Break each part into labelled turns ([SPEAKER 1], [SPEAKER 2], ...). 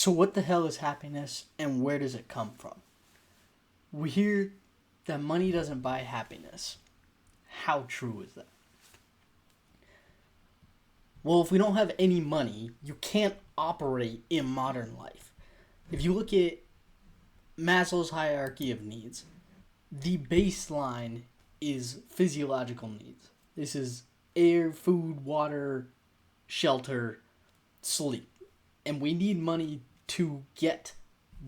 [SPEAKER 1] So what the hell is happiness and where does it come from? We hear that money doesn't buy happiness. How true is that? Well, if we don't have any money, you can't operate in modern life. If you look at Maslow's hierarchy of needs, the baseline is physiological needs. This is air, food, water, shelter, sleep. And we need money to get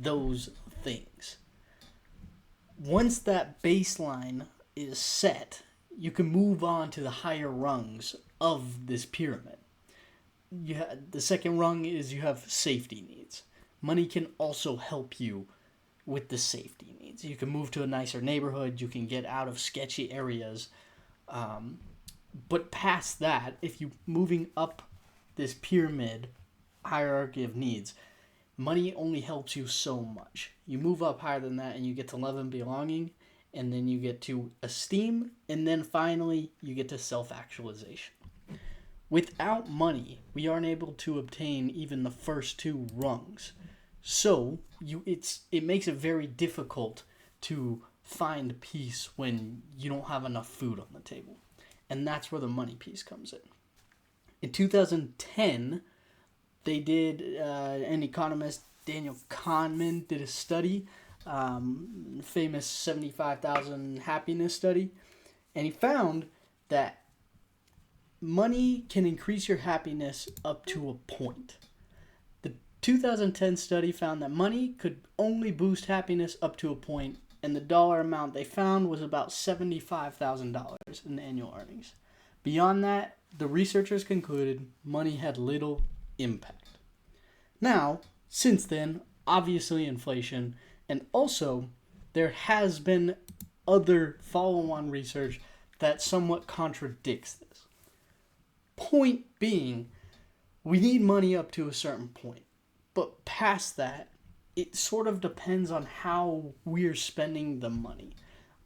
[SPEAKER 1] those things. Once that baseline is set, you can move on to the higher rungs of this pyramid. The second rung is you have safety needs. Money can also help you with the safety needs. You can move to a nicer neighborhood. You can get out of sketchy areas. But past that, if you're moving up this pyramid hierarchy of needs, money only helps you so much. You move up higher than that and you get to love and belonging, and then you get to esteem, and then finally you get to self-actualization. Without money, we aren't able to obtain even the first two rungs. So it makes it very difficult to find peace when you don't have enough food on the table. And that's where the money piece comes in. In 2010, they did, an economist, Daniel Kahneman, did a study, famous 75,000 happiness study, and he found that money can increase your happiness up to a point. The 2010 study found that money could only boost happiness up to a point, and the dollar amount they found was about $75,000 in annual earnings. Beyond that, the researchers concluded money had little impact. Now, since then, obviously inflation, and also there has been other follow-on research that somewhat contradicts this. Point being, we need money up to a certain point. But past that, it sort of depends on how we're spending the money.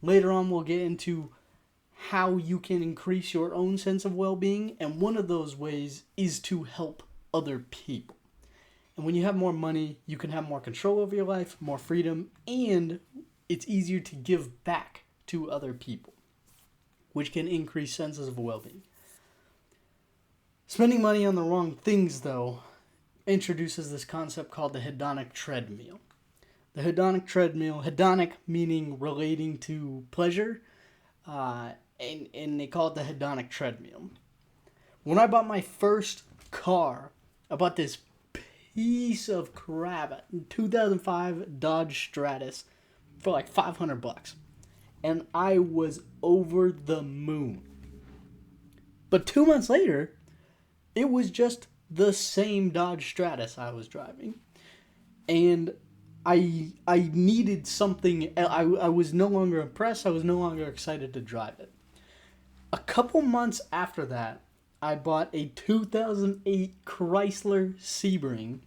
[SPEAKER 1] Later on, we'll get into how you can increase your own sense of well-being, and one of those ways is to help other people. And when you have more money, you can have more control over your life, more freedom, and it's easier to give back to other people, which can increase senses of well-being. Spending money on the wrong things, though, introduces this concept called the hedonic treadmill. The hedonic treadmill, hedonic meaning relating to pleasure, and they call it the hedonic treadmill. When I bought my first car, I bought this piece of crap, 2005 Dodge Stratus, for like $500, and I was over the moon. But 2 months later, it was just the same Dodge Stratus I was driving. And I needed something. I was no longer impressed. I was no longer excited to drive it. A couple months after that, I bought a 2008 Chrysler Sebring,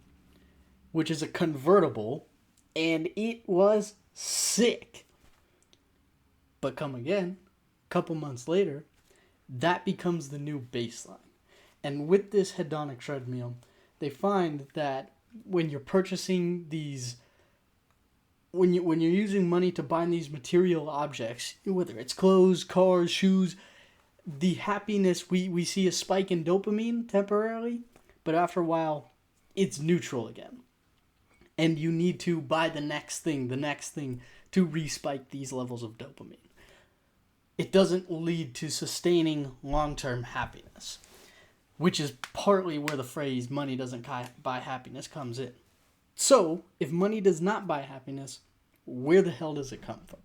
[SPEAKER 1] which is a convertible, and it was sick. But come again, a couple months later, that becomes the new baseline. And with this hedonic treadmill, they find that when you're purchasing these, when you're using money to buy these material objects, whether it's clothes, cars, shoes, the happiness, we see a spike in dopamine temporarily, but after a while, it's neutral again. And you need to buy the next thing to respike these levels of dopamine. It doesn't lead to sustaining long-term happiness, which is partly where the phrase money doesn't buy happiness comes in. So, if money does not buy happiness, where the hell does it come from?